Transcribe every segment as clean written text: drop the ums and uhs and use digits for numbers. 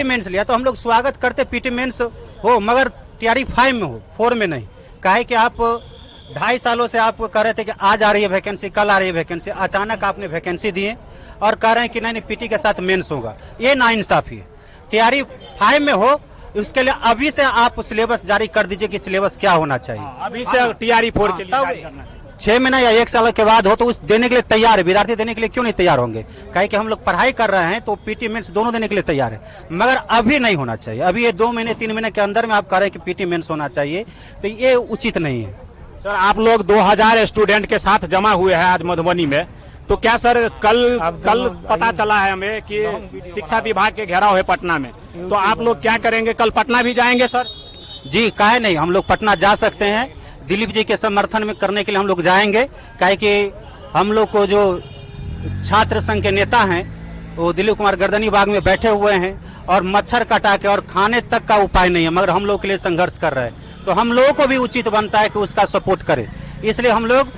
Mains लिया तो हम लोग स्वागत करते पीटी मेंस हो, मगर तैयारी 5 में हो, 4 में नहीं। काहे कि आप 2.5 सालों से आप कह रहे थे कि आज आ रही है वैकेंसी, कल आ रही है वैकेंसी, अचानक आपने वैकेंसी दिए और कह रहे हैं कि नहीं पीटी के साथ मेंस होगा। ये नाइंसाफी है। तैयारी 5 में हो, उसके लिए अभी से आप सिलेबस जारी कर दीजिए कि सिलेबस क्या होना चाहिए। अभी से तैयारी 4 के लिए जारी करना चाहिए। 6 महीना या 1 साल के बाद हो तो उस देने के लिए तैयार है। विद्यार्थी देने के लिए क्यों नहीं तैयार होंगे? काहे कि हम लोग पढ़ाई कर रहे हैं तो पीटी मेंस दोनों देने के लिए तैयार है, मगर अभी नहीं होना चाहिए। अभी ये 2 महीने 3 महीने के अंदर में आप कह रहे हैं कि पीटी मेंस होना चाहिए, तो ये उचित नहीं है। सर आप लोग 2000 स्टूडेंट के साथ जमा हुए हैं आज मधुबनी में, तो क्या सर कल पता चला है हमें कि शिक्षा विभाग के घेराव है पटना में, तो आप लोग क्या करेंगे? कल पटना भी जाएंगे सर? जी, काहे नहीं, हम लोग पटना जा सकते हैं। दिलीप जी के समर्थन में करने के लिए हम लोग जाएंगे। काहे कि हम लोग को जो छात्र संघ के नेता हैं वो दिलीप कुमार गर्दनी बाग में बैठे हुए हैं और मच्छर काटा के और खाने तक का उपाय नहीं है, मगर हम लोग के लिए संघर्ष कर रहे हैं। तो हम लोगों को भी उचित बनता है कि उसका सपोर्ट करें, इसलिए हम लोग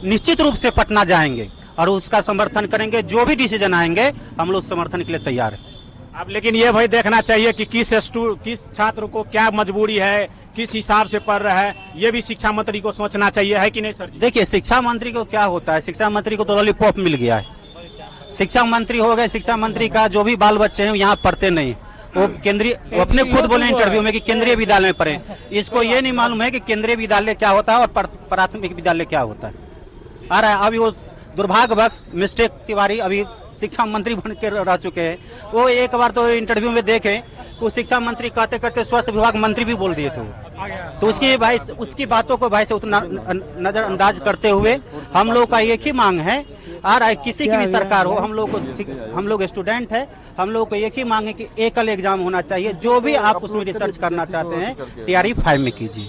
निश्चित रूप से पटना जाएंगे और उसका समर्थन करेंगे। जो भी डिसीजन आएंगे हम लोग समर्थन के लिए तैयार है। अब लेकिन ये भाई देखना चाहिए कि किस छात्र को क्या मजबूरी है, किस हिसाब से पढ़ रहा है, ये भी शिक्षा मंत्री को सोचना चाहिए, है कि नहीं सर? देखिए, शिक्षा मंत्री को क्या होता है, शिक्षा मंत्री को तो लॉलीपॉप मिल गया है। शिक्षा मंत्री हो गए, शिक्षा मंत्री का जो भी बाल बच्चे हैं यहाँ पढ़ते नहीं, वो केंद्रीय, वो अपने खुद बोले इंटरव्यू में कि केंद्रीय विद्यालय में पढ़े। इसको ये नहीं मालूम है कि केंद्रीय विद्यालय क्या होता है और प्राथमिक विद्यालय क्या होता है। आ रहा है अभी वो दुर्भाग्यवश मिस्टेक तिवारी अभी शिक्षा मंत्री बन के रह चुके हैं। वो एक बार तो इंटरव्यू में देखे वो शिक्षा मंत्री कहते करते स्वास्थ्य विभाग मंत्री भी बोल दिए थे वो। तो उसकी बातों को भाई से उतना नजरअंदाज करते हुए हम लोग का एक ही मांग है, आ रहा है किसी की भी सरकार हो, हम लोग स्टूडेंट है, हम लोग को एक ही मांग है कि एकल एग्जाम होना चाहिए। जो भी आप उसमें रिसर्च करना चाहते हैं तैयारी 5 में कीजिए।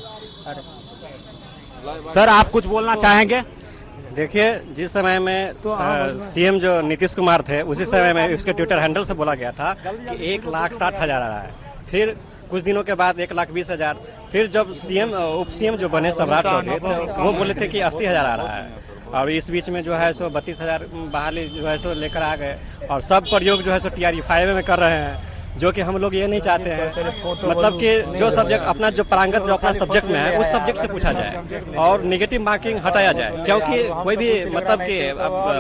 सर आप कुछ बोलना चाहेंगे? देखिए, जिस समय में सीएम जो नीतीश कुमार थे उसी समय में उसके ट्विटर हैंडल से बोला गया था कि 1,60,000 आ रहा है। फिर कुछ दिनों के बाद 1,20,000, फिर जब सीएम उप सीएम जो बने सम्राट चौधरी तो वो बोले थे कि 80,000 आ रहा है। और इस बीच में जो है सो 32,000 बहाली जो है सो लेकर आ गए और सब प्रयोग जो है सो टीआरई 5 में कर रहे हैं, जो कि हम लोग ये नहीं चाहते हैं। मतलब कि जो सब्जेक्ट अपना जो पारंगत जो अपना सब्जेक्ट में है उस सब्जेक्ट से पूछा जाए और नेगेटिव मार्किंग हटाया जाए, क्योंकि कोई भी मतलब कि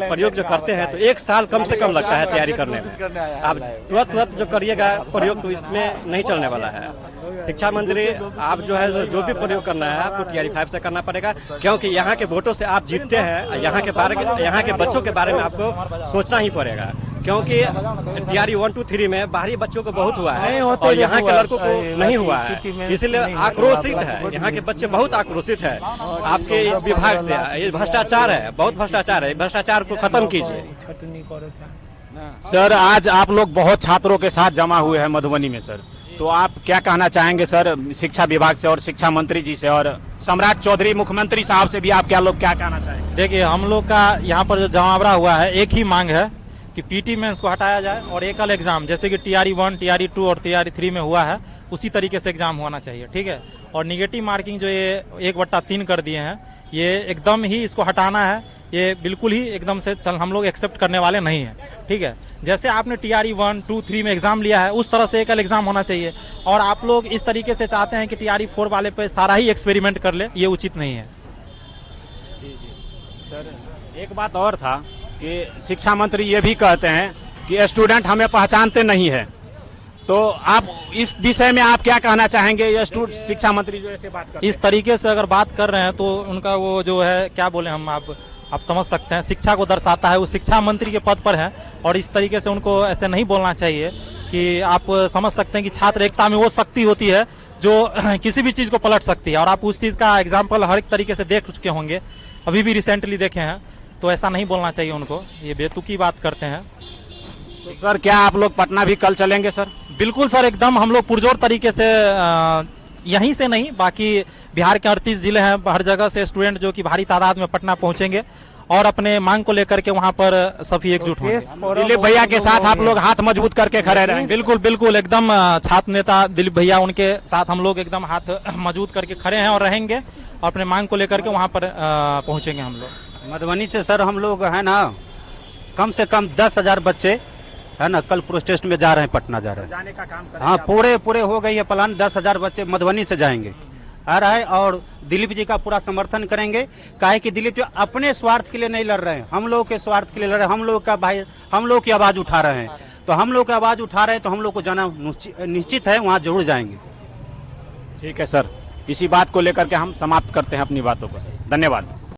प्रयोग जो करते हैं तो 1 साल कम से कम लगता है तैयारी करने में। आप तुरंत जो करिएगा प्रयोग तो इसमें नहीं चलने वाला है। शिक्षा मंत्री आप जो है जो भी प्रयोग करना है आपको टीआरई 5 से करना पड़ेगा, क्योंकि यहाँ के वोटों से आप जीतते हैं। यहाँ के बच्चों के बारे में आपको सोचना ही पड़ेगा, क्योंकि टीआरई 1, 2, 3 में बाहरी बच्चों को बहुत हुआ है और यहाँ के लड़कों को नहीं हुआ है, इसलिए आक्रोशित है। यहाँ के बच्चे बहुत आक्रोशित है आपके इस विभाग से। ये भ्रष्टाचार है, बहुत भ्रष्टाचार है, भ्रष्टाचार को खत्म कीजिए। सर आज आप लोग बहुत छात्रों के साथ जमा हुए हैं मधुबनी में सर, तो आप क्या कहना चाहेंगे सर शिक्षा विभाग से और शिक्षा मंत्री जी से और सम्राट चौधरी मुख्यमंत्री साहब से भी आप क्या कहना चाहेंगे? देखिए, हम लोग का यहाँ पर जो जमावड़ा हुआ है एक ही मांग है कि पीटी मेंस को हटाया जाए और एकल एग्जाम जैसे कि टीआरई 1, टीआरई 2 और टीआरई 3 में हुआ है उसी तरीके से एग्जाम होना चाहिए, ठीक है। और निगेटिव मार्किंग जो ये 1/3 कर दिए हैं ये एकदम ही इसको हटाना है। ये बिल्कुल ही एकदम से हम लोग एक्सेप्ट करने वाले नहीं है, ठीक है। जैसे आपने टीआरई 1, 2, 3 में एग्जाम लिया है उस तरह से एकल एग्जाम होना चाहिए। और आप लोग इस तरीके से चाहते हैं कि टीआरई 4 वाले पे सारा ही एक्सपेरिमेंट कर ले, ये उचित नहीं है। सर एक बात और था कि शिक्षा मंत्री ये भी कहते हैं कि स्टूडेंट हमें पहचानते नहीं है, तो आप इस विषय में आप क्या कहना चाहेंगे? ये शिक्षा मंत्री जो ऐसे बात करते हैं, इस तरीके से अगर बात कर रहे हैं तो उनका वो जो है क्या बोले हम, आप समझ सकते हैं, शिक्षा को दर्शाता है। वो शिक्षा मंत्री के पद पर है और इस तरीके से उनको ऐसे नहीं बोलना चाहिए। कि आप समझ सकते हैं कि छात्र एकता में वो शक्ति होती है जो किसी भी चीज को पलट सकती है और आप उस चीज का एग्जाम्पल हर एक तरीके से देख चुके होंगे, अभी भी रिसेंटली देखे हैं। तो ऐसा नहीं बोलना चाहिए उनको, ये बेतुकी बात करते हैं। तो सर क्या आप लोग पटना भी कल चलेंगे सर? बिल्कुल सर, एकदम हम लोग पुरजोर तरीके से यहीं से नहीं बाकी बिहार के 38 जिले हैं, हर जगह से स्टूडेंट जो कि भारी तादाद में पटना पहुंचेंगे और अपने मांग को लेकर के वहां पर सभी एकजुट होंगे। दिलीप भैया के साथ आप लोग हाथ मजबूत करके खड़े रहेंगे? बिल्कुल बिल्कुल, एकदम छात्र नेता दिलीप भैया उनके साथ हम लोग एकदम हाथ मजबूत करके खड़े हैं और रहेंगे और अपने मांग को लेकर के वहां पर पहुंचेंगे हम लोग। मधुबनी से सर हम लोग है ना कम से कम 10,000 बच्चे है ना। कल प्रोटेस्ट में जा रहे हैं, पटना जा रहे हैं। जाने का काम हाँ, पूरे हो गई है प्लान। 10,000 बच्चे मधुबनी से जाएंगे आ रहा है, और दिलीप जी का पूरा समर्थन करेंगे। काहे कि दिलीप जी अपने स्वार्थ के लिए नहीं लड़ रहे हैं, हम लोग के स्वार्थ के लिए लड़ रहे हैं। हम लोग का भाई, हम लोग की आवाज उठा रहे हैं, तो हम लोग की आवाज उठा रहे हैं, तो हम लोग को जाना निश्चित है, वहाँ जरूर जाएंगे। ठीक है सर, इसी बात को लेकर के हम समाप्त करते हैं अपनी बातों को। धन्यवाद।